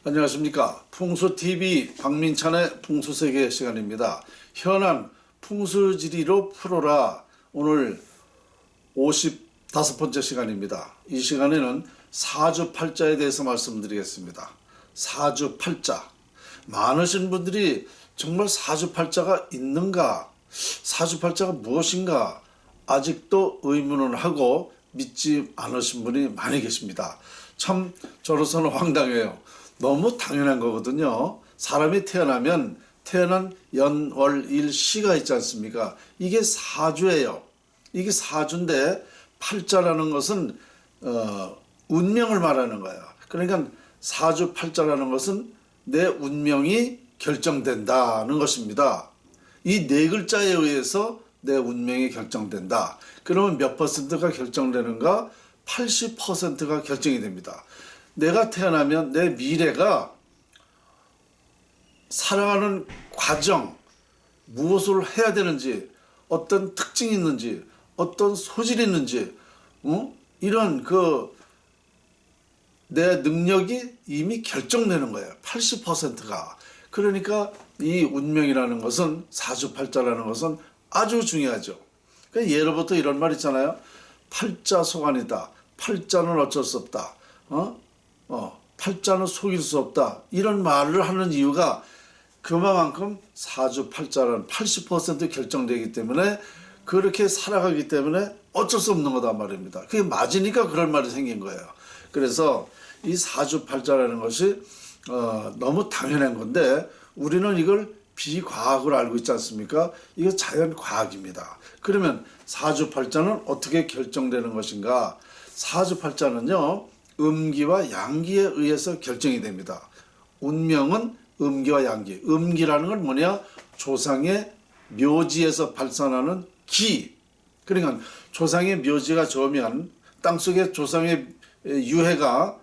안녕하십니까. 풍수TV 박민찬의 풍수세계 시간입니다. 현안 풍수지리로 풀어라. 오늘 55번째 시간입니다. 이 시간에는 사주팔자에 대해서 말씀드리겠습니다. 사주팔자. 많으신 분들이 정말 사주팔자가 있는가? 사주팔자가 무엇인가? 아직도 의문을 하고 믿지 않으신 분이 많이 계십니다. 참 저로서는 황당해요. 너무 당연한 거거든요. 사람이 태어나면 태어난 연, 월, 일, 시가 있지 않습니까? 이게 사주예요. 이게 사주인데 팔자라는 것은 운명을 말하는 거예요. 그러니까 사주팔자라는 것은 내 운명이 결정된다는 것입니다. 이 네 글자에 의해서 내 운명이 결정된다. 그러면 몇 퍼센트가 결정되는가? 80%가 결정이 됩니다. 내가 태어나면 내 미래가 살아가는 과정, 무엇을 해야 되는지, 어떤 특징이 있는지, 어떤 소질이 있는지, 이런 내 능력이 이미 결정되는 거예요. 80%가. 그러니까 이 운명이라는 것은, 사주팔자라는 것은 아주 중요하죠. 예로부터 이런 말 있잖아요. 팔자소관이다. 팔자는 어쩔 수 없다. 팔자는 속일 수 없다. 이런 말을 하는 이유가 그만큼 사주팔자는 80% 결정되기 때문에 그렇게 살아가기 때문에 어쩔 수 없는 거다 말입니다. 그게 맞으니까 그런 말이 생긴 거예요. 그래서 이 사주팔자라는 것이 너무 당연한 건데 우리는 이걸 비과학으로 알고 있지 않습니까? 이거 자연과학입니다. 그러면 사주팔자는 어떻게 결정되는 것인가? 사주팔자는요. 음기와 양기에 의해서 결정이 됩니다. 운명은 음기와 양기. 음기라는 건 뭐냐? 조상의 묘지에서 발산하는 기. 그러니까 조상의 묘지가 좋으면 땅속에 조상의 유해가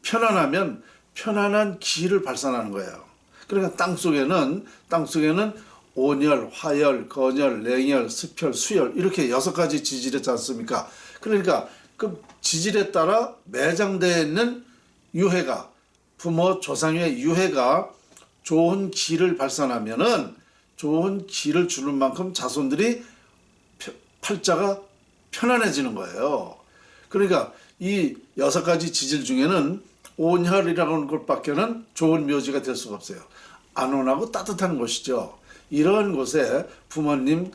편안하면 편안한 기를 발산하는 거예요. 그러니까 땅속에는 온열, 화열, 건열, 냉열, 습열, 수열 이렇게 6가지 지질이 있지 않습니까? 그러니까 그 지질에 따라 매장되어 있는 유해가 부모 조상의 유해가 좋은 기를 발산하면은 좋은 기를 주는 만큼 자손들이 팔자가 편안해지는 거예요. 그러니까 이 6가지 지질 중에는 온혈이라고 하는 것밖에는 좋은 묘지가 될 수가 없어요. 안온하고 따뜻한 곳이죠. 이런 곳에 부모님,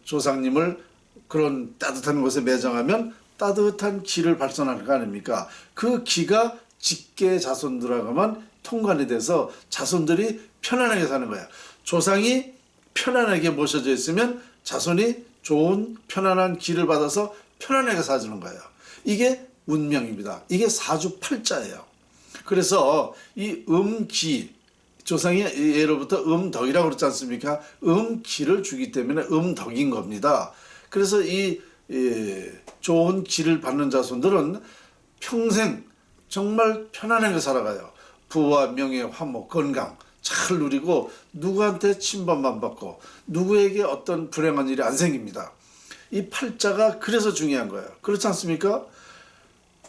조상님을 그런 따뜻한 곳에 매장하면 따뜻한 기를 발산할 거 아닙니까? 그 기가 직계 자손들하고만 통관이 돼서 자손들이 편안하게 사는 거야. 조상이 편안하게 모셔져 있으면 자손이 좋은 편안한 기를 받아서 편안하게 사주는 거예요. 이게 운명입니다. 이게 사주팔자예요. 그래서 이 음기, 조상이 예로부터 음덕이라고 그러지 않습니까? 음기를 주기 때문에 음덕인 겁니다. 그래서 이 좋은 기를 받는 자손들은 평생 정말 편안하게 살아가요. 부와 명예, 화목, 건강 잘 누리고 누구한테 침범만 받고 누구에게 어떤 불행한 일이 안 생깁니다. 이 팔자가 그래서 중요한 거예요. 그렇지 않습니까?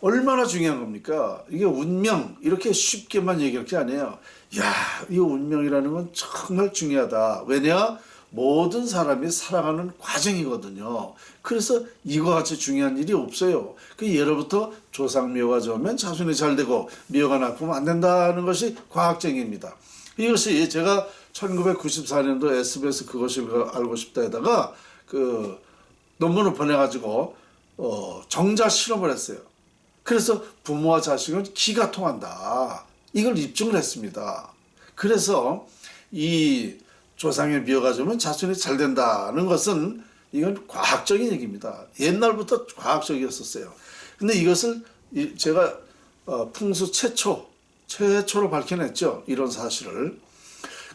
얼마나 중요한 겁니까? 이게 운명 이렇게 쉽게만 얘기할 게 아니에요. 야, 이 운명이라는 건 정말 중요하다. 왜냐? 모든 사람이 살아가는 과정이거든요. 그래서 이와 같이 중요한 일이 없어요. 그 예로부터 조상묘가 좋으면 자손이 잘 되고 묘가 나쁘면 안 된다는 것이 과학적입니다. 이것이 제가 1994년도 SBS 그것을 알고 싶다에다가 그 논문을 보내가지고 정자 실험을 했어요. 그래서 부모와 자식은 기가 통한다. 이걸 입증을 했습니다. 그래서 이 조상의 묘가 좋으면 자손이 잘 된다는 것은 이건 과학적인 얘기입니다. 옛날부터 과학적이었었어요. 근데 이것을 제가 풍수 최초로 밝혀냈죠. 이런 사실을.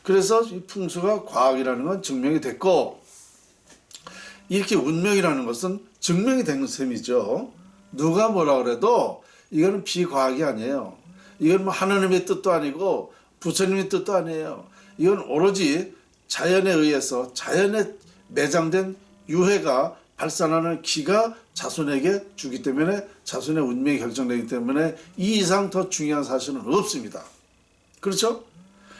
그래서 이 풍수가 과학이라는 건 증명이 됐고 이렇게 운명이라는 것은 증명이 된 셈이죠. 누가 뭐라 그래도 이거는 비과학이 아니에요. 이건 뭐 하느님의 뜻도 아니고 부처님의 뜻도 아니에요. 이건 오로지 자연에 의해서 자연에 매장된 유해가 발산하는 기가 자손에게 주기 때문에 자손의 운명이 결정되기 때문에 이 이상 더 중요한 사실은 없습니다. 그렇죠?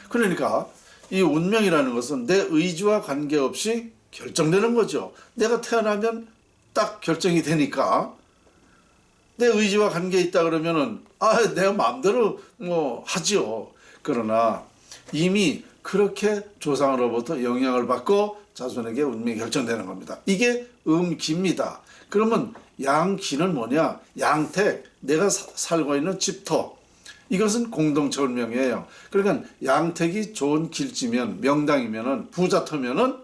그러니까 이 운명이라는 것은 내 의지와 관계없이 결정되는 거죠. 내가 태어나면 딱 결정이 되니까 내 의지와 관계 있다 그러면은 내가 마음대로 뭐 하지요. 그러나 이미 그렇게 조상으로부터 영향을 받고 자손에게 운명이 결정되는 겁니다. 이게 음기입니다. 그러면 양기는 뭐냐? 양택, 내가 살고 있는 집터. 이것은 공동체 운명이에요. 그러니까 양택이 좋은 길지면 명당이면은 부자터면은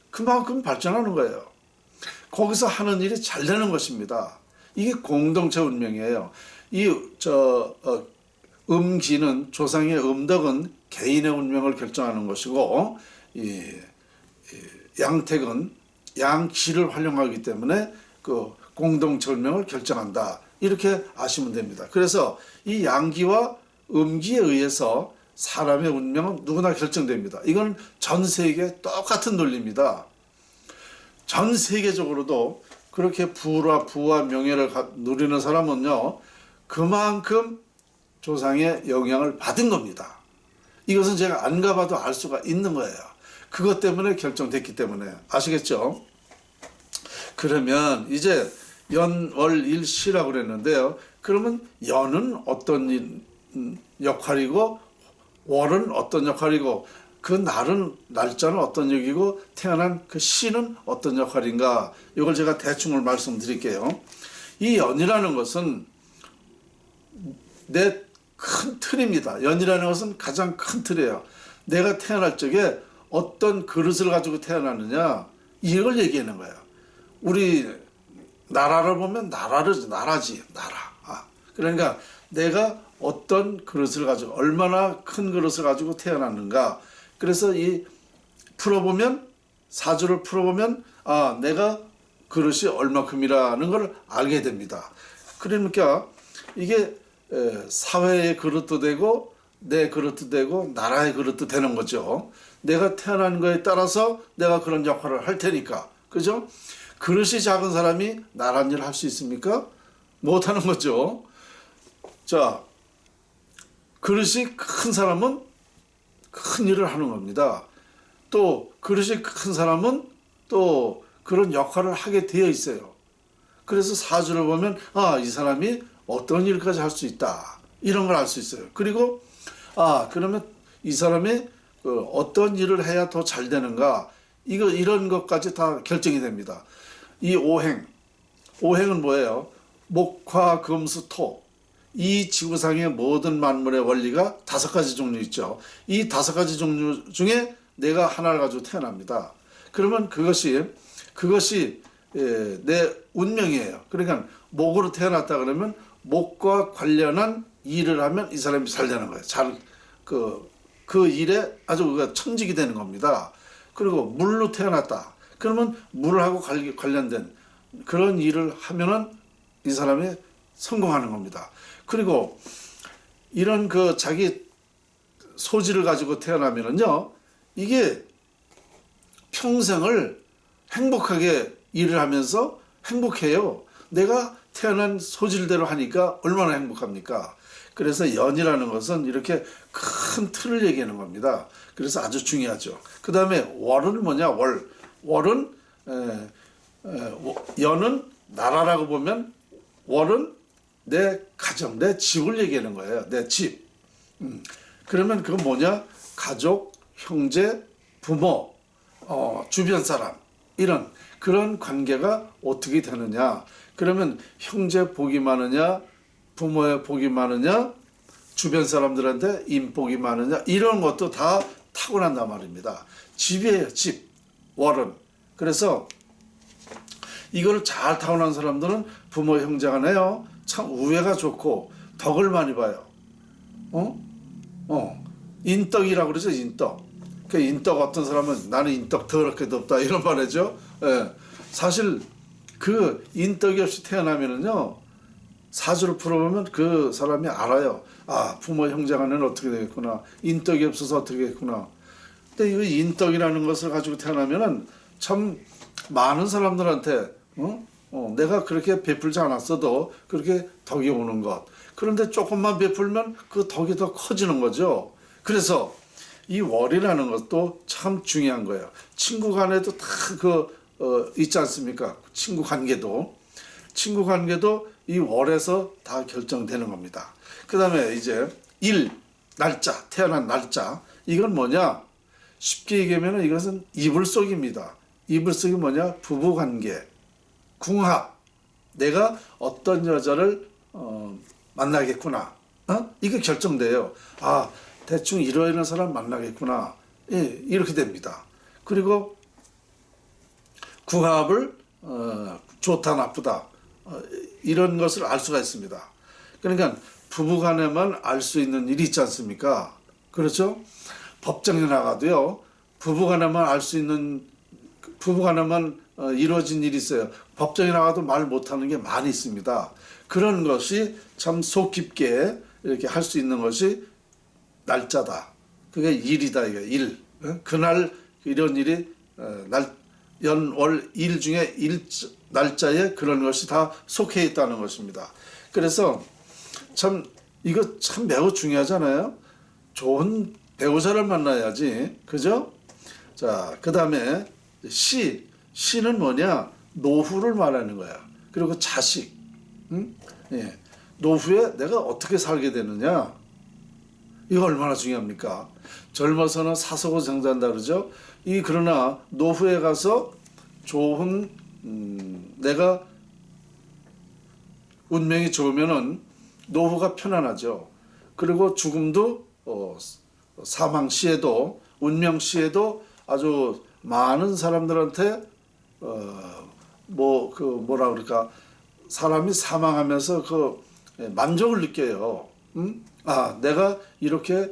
그만큼 발전하는 거예요. 거기서 하는 일이 잘 되는 것입니다. 이게 공동체 운명이에요. 음기는 조상의 음덕은 개인의 운명을 결정하는 것이고 양택은 양기를 활용하기 때문에 그 공동체 운명을 결정한다. 이렇게 아시면 됩니다. 그래서 이 양기와 음기에 의해서 사람의 운명은 누구나 결정됩니다. 이건 전 세계 똑같은 논리입니다. 전 세계적으로도 그렇게 부와 명예를 누리는 사람은요, 그만큼 조상의 영향을 받은 겁니다. 이것은 제가 안 가봐도 알 수가 있는 거예요. 그것 때문에 결정됐기 때문에. 아시겠죠? 그러면 이제 연월일시라고 그랬는데요. 그러면 연은 어떤 역할이고 월은 어떤 역할이고 그 날짜는 어떤 역이고 태어난 그 시는 어떤 역할인가, 이걸 제가 대충을 말씀드릴게요. 이 연이라는 것은 내 큰 틀입니다. 연이라는 것은 가장 큰 틀이에요. 내가 태어날 적에 어떤 그릇을 가지고 태어났느냐, 이걸 얘기하는 거예요. 우리 나라를 보면 나라지, 나라. 그러니까 내가 어떤 그릇을 가지고, 얼마나 큰 그릇을 가지고 태어났는가. 그래서 풀어보면, 사주를 풀어보면, 내가 그릇이 얼마큼이라는 걸 알게 됩니다. 그러니까 이게 사회의 그릇도 되고, 내 그릇도 되고, 나라의 그릇도 되는 거죠. 내가 태어난 거에 따라서 내가 그런 역할을 할 테니까. 그죠? 그릇이 작은 사람이 나란 일을 할 수 있습니까? 못하는 거죠. 자, 그릇이 큰 사람은 큰 일을 하는 겁니다. 또 그릇이 큰 사람은 또 그런 역할을 하게 되어 있어요. 그래서 사주를 보면 이 사람이 어떤 일까지 할 수 있다, 이런 걸 알 수 있어요. 그리고 그러면 이 사람이 어떤 일을 해야 더 잘 되는가, 이런 것까지 다 결정이 됩니다. 이 오행은 뭐예요? 목화 금수 토. 이 지구상의 모든 만물의 원리가 5가지 종류 있죠. 이 5가지 종류 중에 내가 하나를 가지고 태어납니다. 그러면 그것이 내 운명이에요. 그러니까 목으로 태어났다 그러면 목과 관련한 일을 하면 이 사람이 잘 되는 거예요. 그 일에 아주 천직이 되는 겁니다. 그리고 물로 태어났다. 그러면 물하고 관련된 그런 일을 하면은 이 사람이 성공하는 겁니다. 그리고 이런 자기 소질을 가지고 태어나면은요, 이게 평생을 행복하게 일을 하면서 행복해요. 내가 태어난 소질대로 하니까 얼마나 행복합니까? 그래서 연이라는 것은 이렇게 큰 틀을 얘기하는 겁니다. 그래서 아주 중요하죠. 그 다음에 월은 뭐냐? 월은 연은 나라라고 보면 월은 내 가정, 내 집을 얘기하는 거예요. 내 집. 그러면 그건 뭐냐? 가족, 형제, 부모, 주변 사람, 이런 그런 관계가 어떻게 되느냐? 그러면 형제 복이 많으냐, 부모의 복이 많으냐, 주변 사람들한테 인복이 많으냐, 이런 것도 다 타고난단 말입니다. 집이에요, 집. 월은. 그래서 이걸 잘 타고난 사람들은 부모 형제 간에요, 참 우애가 좋고 덕을 많이 봐요. 인덕이라고 그러죠, 인덕. 그 인덕, 어떤 사람은 나는 인덕 더럽게도 없다, 이런 말이죠. 사실 그 인덕이 없이 태어나면은요, 사주를 풀어보면 그 사람이 알아요. 부모 형제 간에는 어떻게 되겠구나, 인덕이 없어서 어떻게 되겠구나. 근데 이 인덕이라는 것을 가지고 태어나면은 참 많은 사람들한테 내가 그렇게 베풀지 않았어도 그렇게 덕이 오는 것. 그런데 조금만 베풀면 그 덕이 더 커지는 거죠. 그래서 이 월이라는 것도 참 중요한 거예요. 친구 간에도 다 있지 않습니까? 친구 관계도 이 월에서 다 결정되는 겁니다. 그 다음에 이제 날짜, 태어난 날짜. 이건 뭐냐? 쉽게 얘기하면 이것은 이불속입니다. 이불속이 뭐냐? 부부관계, 궁합. 내가 어떤 여자를 만나겠구나. 이게 결정돼요. 아, 대충 이러이러한 사람 만나겠구나. 예, 이렇게 됩니다. 그리고 궁합을 좋다 나쁘다 이런 것을 알 수가 있습니다. 그러니까 부부간에만 알 수 있는 일이 있지 않습니까? 그렇죠? 법정에 나가도요. 부부간에만 이루어진 일이 있어요. 법정에 나가도 말 못하는 게 많이 있습니다. 그런 것이 참 속 깊게 이렇게 할 수 있는 것이 날짜다. 그게 일이다. 이게 일. 그날 이런 일이 연월 일 중에 날짜에 그런 것이 다 속해 있다는 것입니다. 그래서 이거 참 매우 중요하잖아요. 좋은 배우자를 만나야지. 그죠? 자, 그 다음에 시는 뭐냐? 노후를 말하는 거야. 그리고 자식. 예. 노후에 내가 어떻게 살게 되느냐? 이거 얼마나 중요합니까? 젊어서는 사소고 정자한다 그러죠? 그러나 노후에 가서 좋은 내가 운명이 좋으면은 노후가 편안하죠. 그리고 죽음도 사망 시에도 운명 시에도 아주 많은 사람들한테 뭐라 그럴까 사람이 사망하면서 만족을 느껴요. 아, 내가 이렇게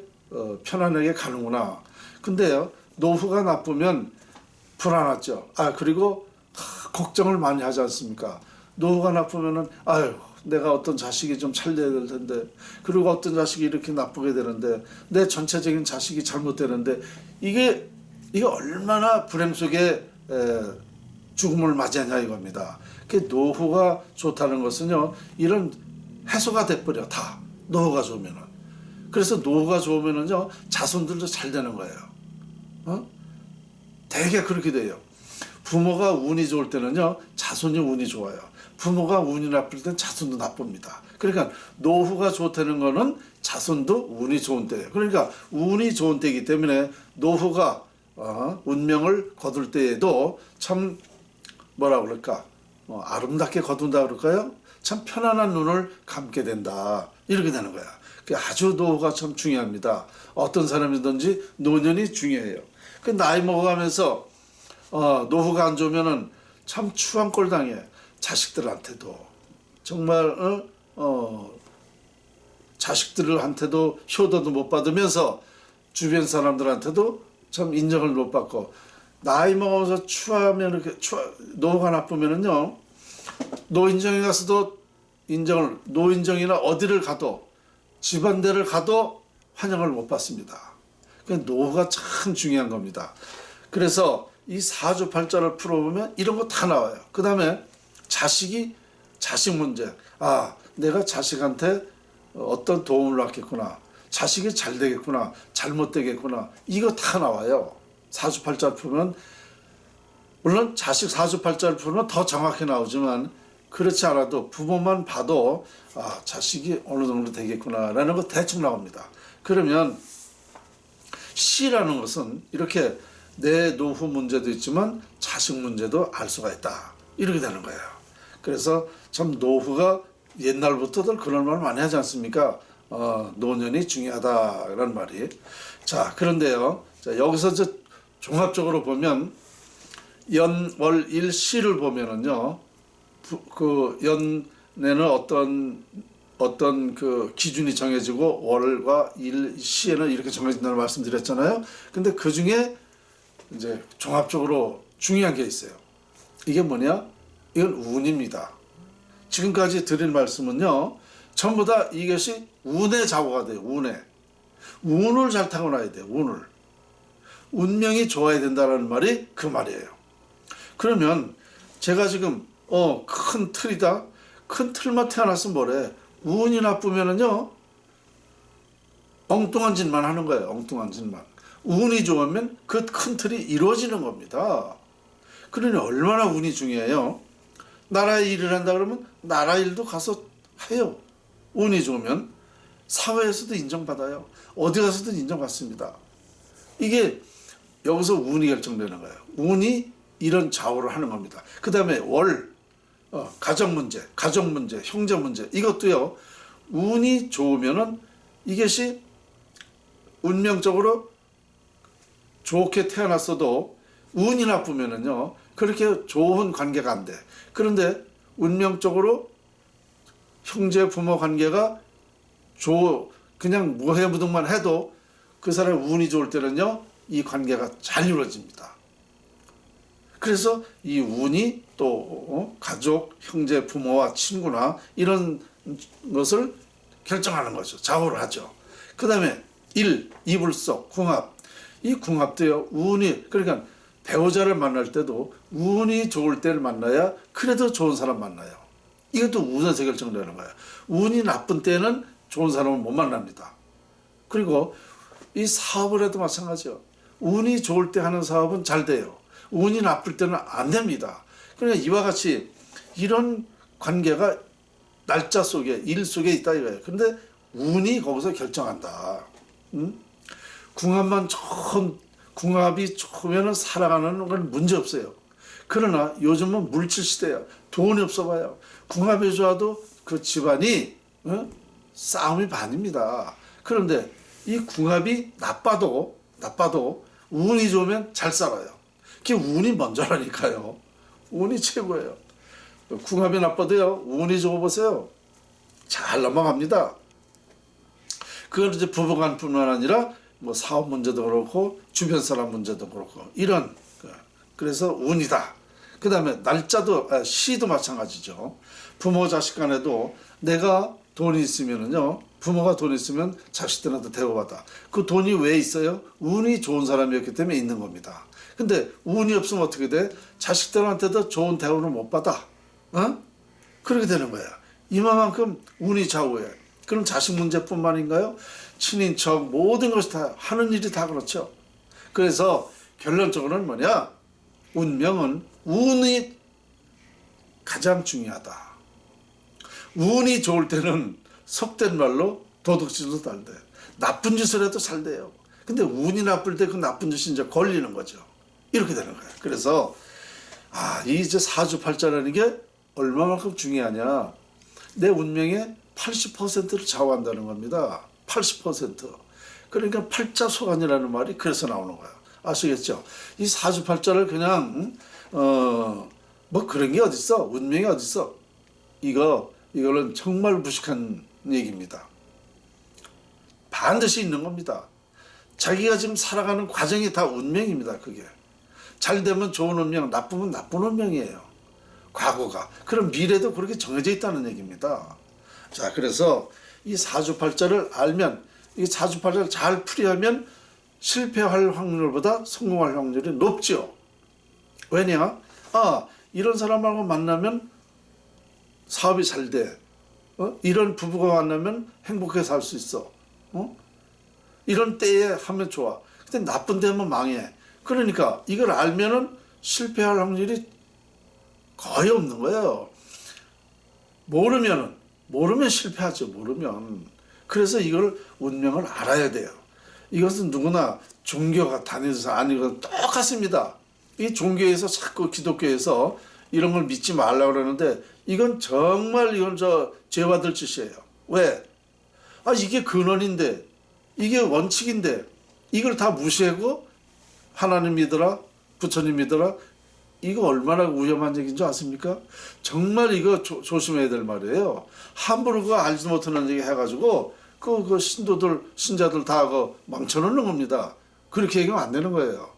편안하게 가는구나. 근데요, 노후가 나쁘면 불안하죠. 아, 그리고 걱정을 많이 하지 않습니까? 노후가 나쁘면은 아유, 내가 어떤 자식이 좀 살려야 될 텐데, 그리고 어떤 자식이 이렇게 나쁘게 되는데, 내 전체적인 자식이 잘못되는데, 이게 얼마나 불행 속에 죽음을 맞이하냐 이겁니다. 그 노후가 좋다는 것은요, 이런 해소가 돼버려 다. 노후가 좋으면은. 그래서 노후가 좋으면은요, 자손들도 잘 되는 거예요. 되게 그렇게 돼요. 부모가 운이 좋을 때는요, 자손이 운이 좋아요. 부모가 운이 나쁠 때는 자손도 나쁩니다. 그러니까 노후가 좋다는 거는 자손도 운이 좋은 때예요. 그러니까 운이 좋은 때이기 때문에 노후가 운명을 거둘 때에도 참 뭐라 그럴까 아름답게 거둔다 그럴까요? 참 편안한 눈을 감게 된다. 이렇게 되는 거야. 아주 노후가 참 중요합니다. 어떤 사람이든지 노년이 중요해요. 나이 먹어가면서 노후가 안 좋으면은 참 추한 꼴 당해. 자식들한테도 정말 자식들한테도 효도도 못 받으면서 주변 사람들한테도 참 인정을 못 받고 나이 먹어서 추하면 이렇게 노후가 나쁘면은요 노인정에 가서도 노인정이나 어디를 가도 집안대를 가도 환영을 못 받습니다. 그러니까 노후가 참 중요한 겁니다. 그래서 이 사주팔자를 풀어보면 이런 거 다 나와요. 그 다음에 자식 문제. 아, 내가 자식한테 어떤 도움을 받겠구나. 자식이 잘 되겠구나. 잘못되겠구나. 이거 다 나와요. 사주팔자를 풀면 물론 자식 사주팔자를 풀면 더 정확히 나오지만 그렇지 않아도 부모만 봐도 아, 자식이 어느 정도 되겠구나라는 거 대충 나옵니다. 그러면 시라는 것은 이렇게 내 노후 문제도 있지만 자식 문제도 알 수가 있다. 이렇게 되는 거예요. 그래서 참 노후가 옛날부터들 그런 말 많이 하지 않습니까? 노년이 중요하다라는 말이. 자, 그런데요. 자, 여기서 종합적으로 보면 연, 월, 일, 시를 보면은요. 그 연에는 어떤 그 기준이 정해지고 월과 일, 시에는 이렇게 정해진다는 말씀드렸잖아요. 근데 그 중에 이제 종합적으로 중요한 게 있어요. 이게 뭐냐? 이건 운입니다. 지금까지 드린 말씀은요. 전부 다 이것이 운의 자고가 돼요. 운을 잘 타고나야 돼요. 운을. 운명이 좋아야 된다는 말이 그 말이에요. 그러면 제가 지금 큰 틀이다. 큰 틀만 태어났으면 뭐래? 운이 나쁘면은요 엉뚱한 짓만 하는 거예요. 엉뚱한 짓만. 운이 좋으면 그 큰 틀이 이루어지는 겁니다. 그러니 얼마나 운이 중요해요. 나라 일을 한다 그러면 나라 일도 가서 해요. 운이 좋으면 사회에서도 인정받아요. 어디 가서든 인정받습니다. 이게 여기서 운이 결정되는 거예요. 운이 이런 좌우를 하는 겁니다. 그 다음에 가정 문제, 형제 문제 이것도요. 운이 좋으면은 이것이 운명적으로 좋게 태어났어도 운이 나쁘면은요 그렇게 좋은 관계가 안 돼. 그런데 운명적으로 형제 부모 관계가 그냥 무해무등만 해도 그 사람 운이 좋을 때는요 이 관계가 잘 이루어집니다. 그래서 이 운이 또 가족, 형제, 부모와 친구나 이런 것을 결정하는 거죠. 좌우를 하죠. 그 다음에 이불속, 궁합. 이 궁합도요 운이 그러니까 배우자를 만날 때도 운이 좋을 때를 만나야 그래도 좋은 사람 만나요. 이것도 운에서 결정되는 거예요. 운이 나쁜 때는 좋은 사람을 못 만납니다. 그리고 이 사업을 해도 마찬가지요. 운이 좋을 때 하는 사업은 잘 돼요. 운이 나쁠 때는 안 됩니다. 그러니까 이와 같이 이런 관계가 날짜 속에 일 속에 있다 이거예요. 근데 운이 거기서 결정한다. 궁합이 좋으면 살아가는 건 문제 없어요. 그러나 요즘은 물질 시대야. 돈이 없어 봐요. 궁합이 좋아도 그 집안이 싸움이 반입니다. 그런데 이 궁합이 나빠도 운이 좋으면 잘 살아요. 그게 운이 먼저라니까요. 운이 최고예요. 궁합이 나빠도요. 운이 좋아 보세요. 잘 넘어갑니다. 그건 이제 부부간뿐만 아니라 뭐 사업 문제도 그렇고 주변 사람 문제도 그렇고 이런 그래서 운이다. 그 다음에 시도 마찬가지죠. 부모 자식 간에도 내가 돈이 있으면은요 부모가 돈이 있으면 자식들한테 대우받아. 그 돈이 왜 있어요? 운이 좋은 사람이었기 때문에 있는 겁니다. 근데 운이 없으면 어떻게 돼? 자식들한테도 좋은 대우를 못 받아. 그렇게 되는 거야. 이만큼 운이 좌우해. 그럼 자식 문제뿐만인가요? 친인척 모든 것이 다 하는 일이 다 그렇죠. 그래서 결론적으로는 뭐냐? 운명은 운이 가장 중요하다. 운이 좋을 때는 속된 말로 도둑질도 잘 돼. 나쁜 짓을 해도 잘 돼요. 근데 운이 나쁠 때 그 나쁜 짓이 이제 걸리는 거죠. 이렇게 되는 거예요. 그래서 이 이제 사주팔자라는 게 얼마만큼 중요하냐? 내 운명의 80%를 좌우한다는 겁니다. 80%. 그러니까 팔자소관이라는 말이 그래서 나오는 거예요. 아시겠죠? 이 사주팔자를 그냥 뭐 그런 게 어딨어? 운명이 어딨어? 이거는 정말 무식한 얘기입니다. 반드시 있는 겁니다. 자기가 지금 살아가는 과정이 다 운명입니다. 그게. 잘 되면 좋은 운명, 나쁘면 나쁜 운명이에요. 과거가. 그럼 미래도 그렇게 정해져 있다는 얘기입니다. 자, 그래서 이 사주팔자를 알면, 이 사주팔자를 잘 풀이하면 실패할 확률보다 성공할 확률이 높죠. 왜냐? 이런 사람하고 만나면 사업이 잘 돼. 이런 부부가 만나면 행복하게 살 수 있어. 이런 때에 하면 좋아. 근데 나쁜 데면 망해. 그러니까 이걸 알면은 실패할 확률이 거의 없는 거예요. 모르면 실패하죠. 모르면. 그래서 이걸 운명을 알아야 돼요. 이것은 누구나 종교가 다니면서 아니고 똑같습니다. 이 종교에서 자꾸 기독교에서 이런 걸 믿지 말라고 그러는데 이건 정말 죄받을 짓이에요. 왜? 이게 근원인데 이게 원칙인데 이걸 다 무시하고 하나님 믿어라, 부처님 믿어라. 이거 얼마나 위험한 얘기인 줄 아십니까? 정말 이거 조심해야 될 말이에요. 함부로 그거 알지 못하는 얘기 해가지고 그 신자들 다 망쳐놓는 겁니다. 그렇게 얘기하면 안 되는 거예요.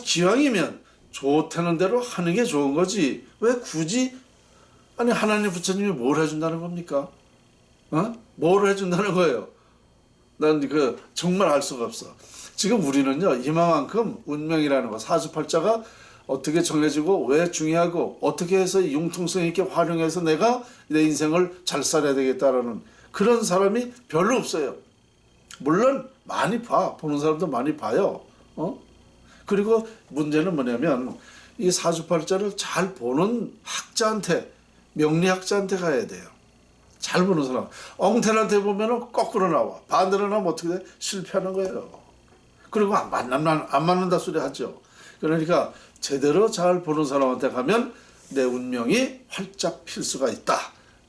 기왕이면 좋다는 대로 하는 게 좋은 거지. 왜 굳이 하나님 부처님이 뭘 해준다는 겁니까? 뭘 해준다는 거예요? 난 정말 알 수가 없어. 지금 우리는요 이만큼 운명이라는 거 사주팔자가 어떻게 정해지고 왜 중요하고 어떻게 해서 융통성 있게 활용해서 내가 내 인생을 잘 살아야 되겠다라는 그런 사람이 별로 없어요. 물론 많이 보는 사람도 많이 봐요. 그리고 문제는 뭐냐면 이 사주팔자를 잘 보는 학자한테, 명리학자한테 가야 돼요. 잘 보는 사람. 엉터리한테 보면은 거꾸로 나와. 반대로 나오면 어떻게 돼? 실패하는 거예요. 그리고 안 맞는다 소리 하죠. 그러니까 제대로 잘 보는 사람한테 가면 내 운명이 활짝 필 수가 있다.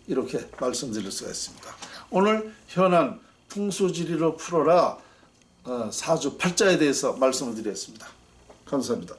이렇게 말씀드릴 수가 있습니다. 오늘 현안 풍수지리로 풀어라 사주팔자에 대해서 말씀을 드렸습니다. 감사합니다.